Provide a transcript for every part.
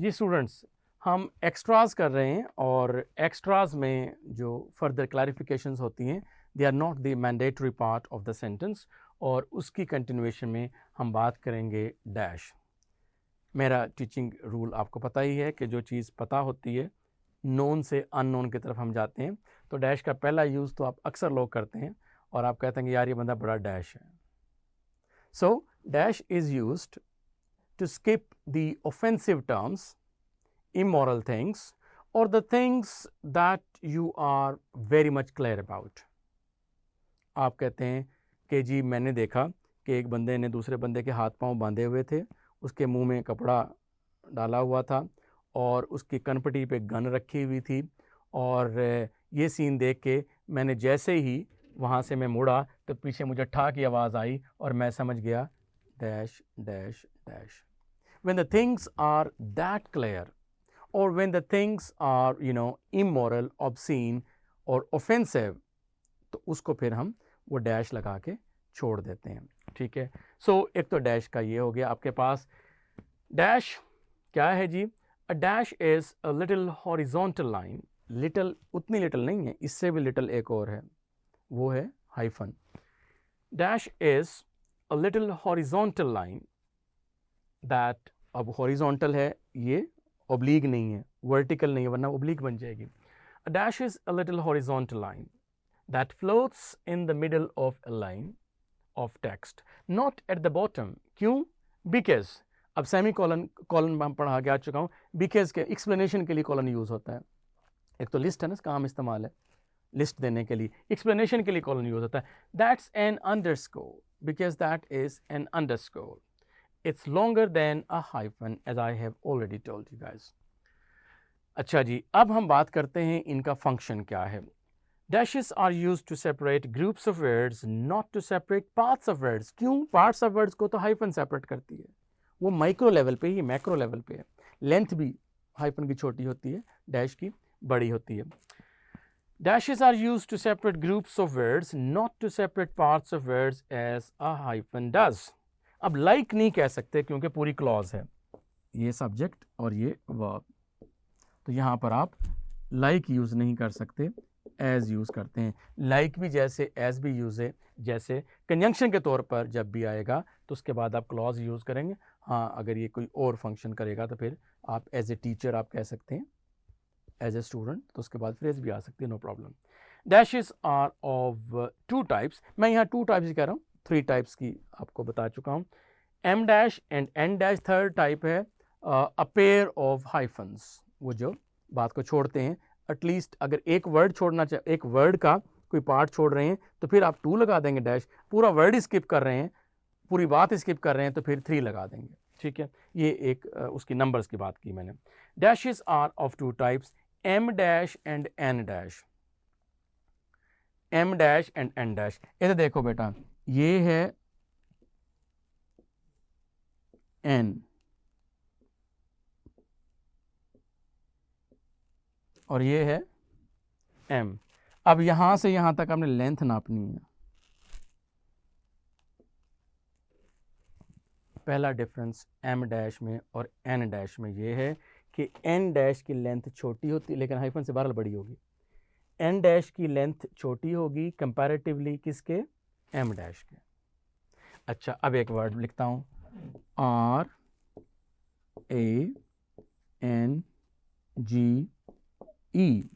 जी students, हम extras कर रहे हैं और एक्स्ट्रास में जो फर्दर क्लैरिफिकेशंस होती हैं they are not the mandatory part of the sentence, और उसकी कंटिन्यूएशन में हम बात करेंगे डैश। मेरा टीचिंग रूल आपको पता ही है कि जो चीज़ पता होती है नोन से अननोन की तरफ हम जाते हैं, तो डैश का पहला यूज़ तो आप अक्सर लोग करते हैं और आप कहते हैं कि यार ये बंदा बड़ा डैश है। So dash is used to skip the offensive terms, immoral things, or the things that you are very much clear about. आप कहते हैं कि जी मैंने देखा कि एक बंदे ने दूसरे बंदे के हाथ पांव बांधे हुए थे, उसके मुंह में कपड़ा डाला हुआ था और उसकी कनपटी पे गन रखी हुई थी, और ये सीन देख के मैंने जैसे ही वहाँ से मैं मुड़ा तो पीछे मुझे ठा की आवाज़ आई और मैं समझ गया dash dash dash. When the things are that clear, or when the things are immoral, obscene or offensive, तो उसको फिर हम वो डैश लगा के छोड़ देते हैं। ठीक है, सो एक तो डैश का ये हो गया आपके पास। डैश क्या है जी? A dash is a little horizontal line. Little उतनी लिटिल नहीं है, इससे भी लिटिल एक और है, वो है hyphen. Dash is a little horizontal line that, अब हॉरिजॉन्टल है, ये ओब्लीग नहीं है, वर्टिकल नहीं है, वरना ओब्लीग बन जाएगी। A dash is a little horizontal line that floats in the middle of a line of text, not at the bottom. क्यों? Because अब सेमी कॉलन कॉलन हम पढ़ा के आ चुका हूँ। बिकॉज के एक्सप्लेनेशन के लिए कॉलन यूज होता है। एक तो लिस्ट है ना, इसका आम इस्तेमाल है लिस्ट देने के लिए, एक्सप्लेनेशन के लिए कॉलन यूज होता है। That's an underscore, because that is an underscore. It's longer than a hyphen, as I have already told you guys. अच्छा जी, अब हम बात करते हैं इनका फंक्शन क्या है। Dashes are used to separate groups of words, not to separate parts of words. क्यों? Parts of words को तो हाइफन सेपरेट करती है, वो माइक्रो लेवल पे ही, मैक्रो लेवल पे है। लेंथ भी हाइफन की छोटी होती है, डैश की बड़ी होती है। Dashes are used to separate groups of words, not to separate parts of words as a hyphen does. अब like नहीं कह सकते क्योंकि पूरी क्लॉज है, ये सब्जेक्ट और ये वर्ब, तो यहाँ पर आप like यूज़ नहीं कर सकते, as यूज़ करते हैं। like भी जैसे as भी यूज़ है, जैसे कंजंक्शन के तौर पर जब भी आएगा तो उसके बाद आप क्लॉज यूज़ करेंगे। हाँ, अगर ये कोई और फंक्शन करेगा तो फिर आप एज ए टीचर आप कह सकते हैं, एज ए स्टूडेंट तो उसके बाद फ्रेज भी आ सकती है, no problem. Dashes are of two types, मैं यहाँ टू टाइप्स ही कह रहा हूँ, थ्री टाइप्स की आपको बता चुका हूँ। Em dash and en dash third type है, अ पेयर ऑफ हाइफन्स, वो जो बात को छोड़ते हैं। एटलीस्ट अगर एक वर्ड छोड़ना चाहिए, एक वर्ड का कोई पार्ट छोड़ रहे हैं तो फिर आप टू लगा देंगे डैश, पूरा वर्ड स्किप कर रहे हैं, पूरी बात स्किप कर रहे हैं तो फिर थ्री लगा देंगे। ठीक है, ये एक उसकी नंबर्स की बात की मैंने। Dashes are of two types, em dash and en dash. Em dash and en dash, इधर देखो बेटा, ये है एन और ये है एम। अब यहां से यहां तक आपने लेंथ नापनी है। पहला डिफरेंस एम डैश में और एन डैश में ये है कि एन डैश की लेंथ छोटी होती है लेकिन हाइफन से बहरहाल बड़ी होगी। एन डैश की लेंथ छोटी होगी कंपैरेटिवली किसके? एम डैश के। अच्छा, अब एक वर्ड लिखता हूं, R A N G E,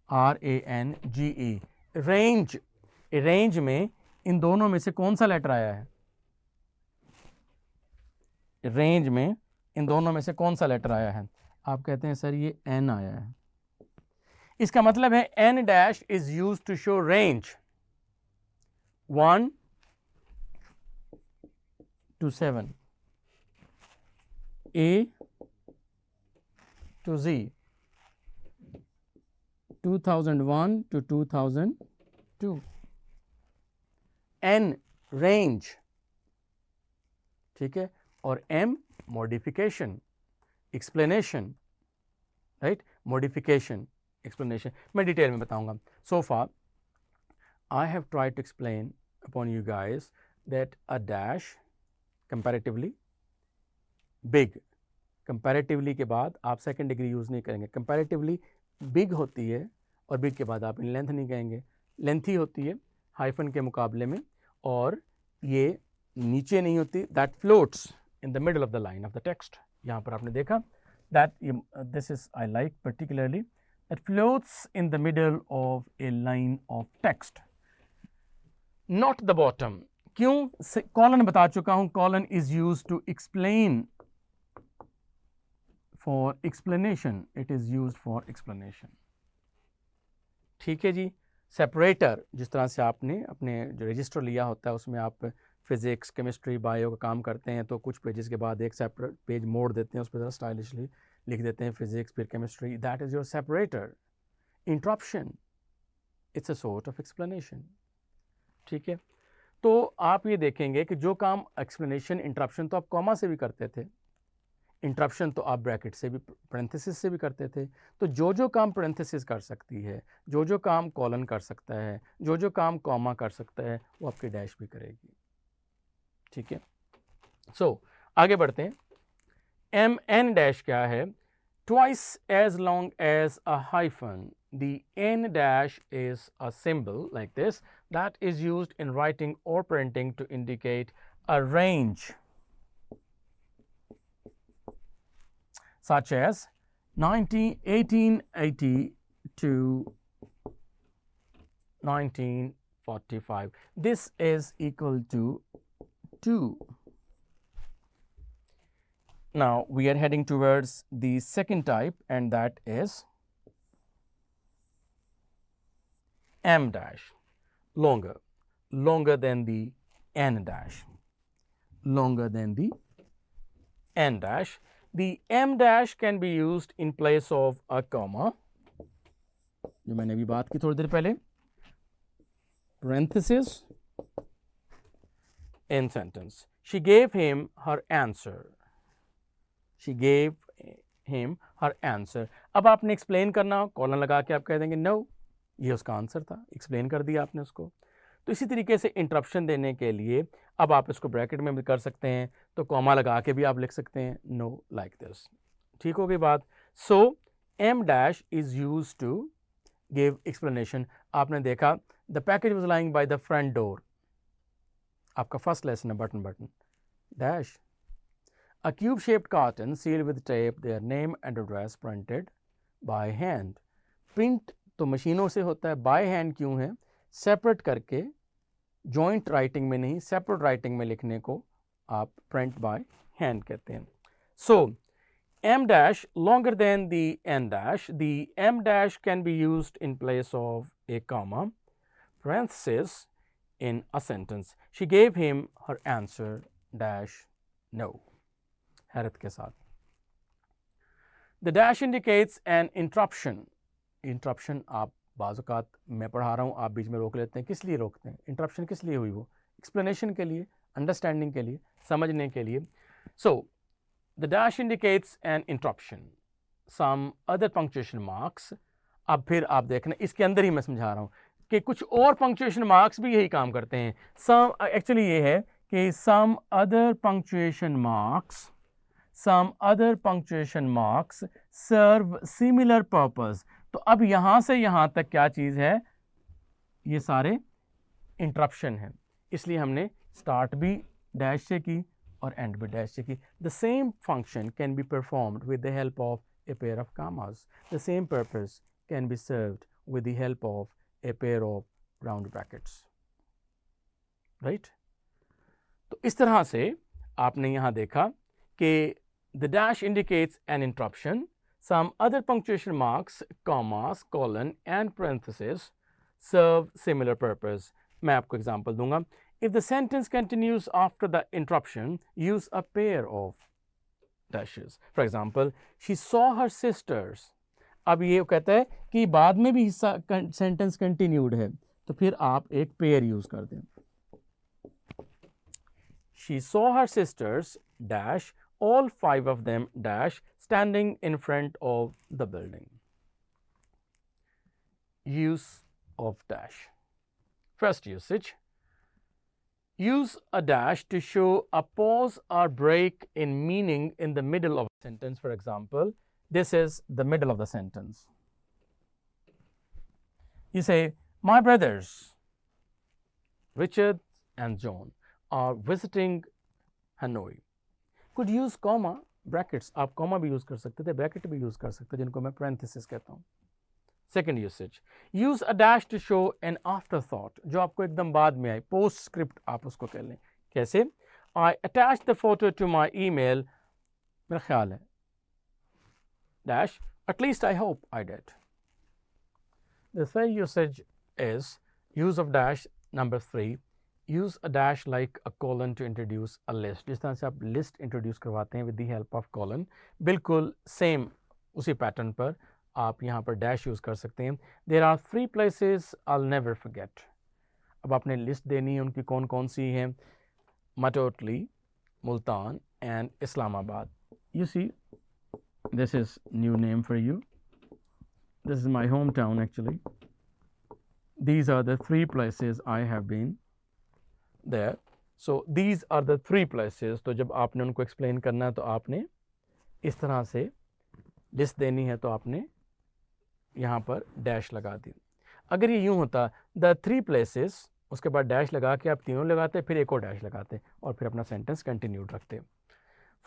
R A N G E, range. Range में इन दोनों में से कौन सा लेटर आया है? रेंज में इन दोनों में से कौन सा लेटर आया है? आप कहते हैं सर ये एन आया है। इसका मतलब है en dash is used to show range 1 to 7, A to Z, 2001 to 2002, N range, ठीक है, और M modification, explanation, right? modification, explanation, मैं डिटेल में बताऊंगा। So far I have tried to explain upon you guys that a dash comparatively big, comparatively के बाद आप second degree use नहीं करेंगे। कंपैरेटिवली बिग होती है और बिग के बाद आप इन लेंथ नहीं कहेंगे, लेंथी होती है हाइफन के मुकाबले में, और ये नीचे नहीं होती, that floats in the middle of the line of the text. यहाँ पर आपने देखा that this is I like particularly that floats in the middle of a line of text, not the bottom. क्यों? कॉलन बता चुका हूं, colon is used to explain, for explanation, it is used for explanation. ठीक है जी। Separator, जिस तरह से आपने अपने जो रजिस्टर लिया होता है उसमें आप फिजिक्स, केमिस्ट्री, बायो का काम करते हैं, तो कुछ पेजेस के बाद एक सेपरेट पेज मोड़ देते हैं, उस पर ज़रा स्टाइलिशली लिख देते हैं फिजिक्स फिर chemistry, that is your separator. Interruption, it's a sort of explanation. ठीक है, तो आप ये देखेंगे कि जो काम एक्सप्लेनेशन, इंटरप्शन तो आप कॉमा से भी करते थे, इंटरप्शन तो आप ब्रैकेट से भी, पैरेंथेसिस से भी करते थे। तो जो काम पैरेंथेसिस कर सकती है, जो काम कॉलन कर सकता है, जो काम कॉमा कर सकता है, वो आपकी डैश भी करेगी। ठीक है, सो आगे बढ़ते हैं। एम एन डैश क्या है? Twice as long as a hyphen, the n dash is a symbol like this that is used in writing or printing to indicate a range, such as 1880 to 1945. This is equal to 2. Now we are heading towards the second type, and that is M dash, longer than the N dash, longer than the N dash. The M dash can be used in place of a comma, जो मैंने अभी बात की थोड़ी देर पहले, parenthesis in sentence. She gave him her answer. She gave him her answer. अब आपने explain करना, कॉलन लगा के आप कह देंगे नो, ये उसका आंसर था, एक्सप्लेन कर दिया आपने उसको। तो इसी तरीके से इंटरप्शन देने के लिए अब आप इसको ब्रैकेट में भी कर सकते हैं, तो कॉमा लगा के भी आप लिख सकते हैं, नो लाइक दिस। ठीक हो गई बात। So m dash is use to give explanation. आपने देखा the package was lying by the front door, आपका फर्स्ट लेसन है button dash. A cube shaped carton sealed with tape, their name and address printed by hand. Print तो मशीनों से होता है, by hand क्यों है? सेपरेट करके, जॉइंट राइटिंग में नहीं, सेपरेट राइटिंग में लिखने को आप print by hand कहते हैं। So M dash longer than the N dash. The M dash can be used in place of a comma, parenthesis in a sentence. She gave him her answer dash no. हैरत के साथ। The dash indicates an interruption. Interruption आप बाज़-औक़ात मैं पढ़ा रहा हूँ, आप बीच में रोक लेते हैं, किस लिए रोकते हैं? इंटरप्शन किस लिए हुई? वो एक्सप्लेनेशन के लिए, अंडरस्टैंडिंग के लिए, समझने के लिए। So the dash indicates an interruption, some other punctuation marks. अब फिर आप देखना, इसके अंदर ही मैं समझा रहा हूँ कि कुछ और पंक्चुएशन मार्क्स भी यही काम करते हैं। सम एक्चुअली ये है कि some other punctuation marks, some other punctuation marks serve similar purpose. तो अब यहाँ से यहाँ तक क्या चीज़ है? ये सारे इंटरप्शन है, इसलिए हमने स्टार्ट भी डैश से की और एंड भी डैश से की। The same function can be performed with the help of a pair of commas. The same purpose can be served with the help of a pair of round brackets. Right? तो इस तरह से आपने यहाँ देखा कि the dash indicates an interruption. Some other punctuation marks, commas, colon and parentheses serve similar purpose. मैं आपको example दूंगा. If the sentence continues after the interruption, use a pair of dashes. For example, she saw her sisters. अब ये कहता है कि बाद में भी हिस्सा sentence continued है, तो फिर आप एक pair use कर दें. She saw her sisters dash, all 5 of them dash, standing in front of the building. Use of dash. First usage. Use a dash to show a pause or break in meaning in the middle of a sentence. For example, this is the middle of the sentence. You say, my brothers, Richard and John, are visiting Hanoi. Could use comma, brackets. आप comma भी use कर सकते थे, bracket भी use कर सकते थे, जिनको मैं parenthesis कहता हूँ. Second usage, use a dash to show an afterthought, जो आपको एकदम बाद में आए, postscript आप उसको कह लें. कैसे? I attached the photo to my email. मेरा ख्याल है. Dash, at least I hope I did. The third usage is use of dash. Number 3, use a dash like a colon to introduce a list. जिस तरह से आप list introduce करवाते हैं with the help of colon, बिल्कुल same उसी pattern पर आप यहाँ पर dash use कर सकते हैं. There are 3 places I'll never forget. अब आपने list देनी है उनकी कौन कौन सी हैं. Matotli, Multan and Islamabad. You see, this is new name for you. This is my hometown actually. These are the 3 places I have been there. So these are the 3 places. तो जब आपने उनको explain करना है तो आपने इस तरह से list देनी है तो आपने यहाँ पर dash लगा दी. अगर ये यूँ होता the 3 places, उसके बाद dash लगा के आप तीनों लगाते, फिर एक और dash लगाते और फिर अपना sentence continued रखते.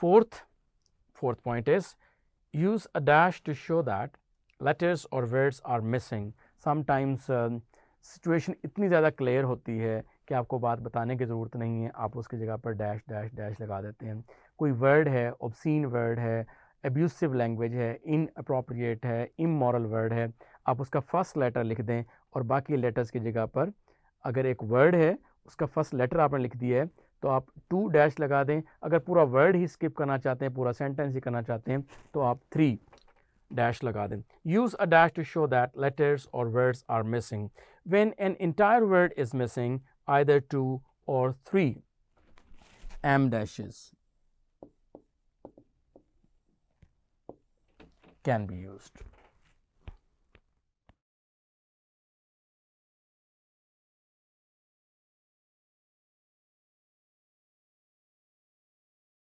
Fourth point is use a dash to show that letters or words are missing. Sometimes situation इतनी ज़्यादा क्लियर होती है कि आपको बात बताने की ज़रूरत नहीं है, आप उसकी जगह पर डैश डैश डैश लगा देते हैं. कोई वर्ड है, ऑब्सीन वर्ड है, एब्यूसिव लैंग्वेज है, इनअप्रोप्रिएट है, इमोरल वर्ड है, आप उसका फर्स्ट लेटर लिख दें और बाकी लेटर्स की जगह पर अगर एक वर्ड है उसका फर्स्ट लेटर आपने लिख दिया है तो आप 2 डैश लगा दें. अगर पूरा वर्ड ही स्किप करना चाहते हैं, पूरा सेंटेंस ही करना चाहते हैं तो आप 3 dash लगा दें. Use a dash to show that letters or words are missing. When an entire word is missing, either 2 or 3 M dashes can be used.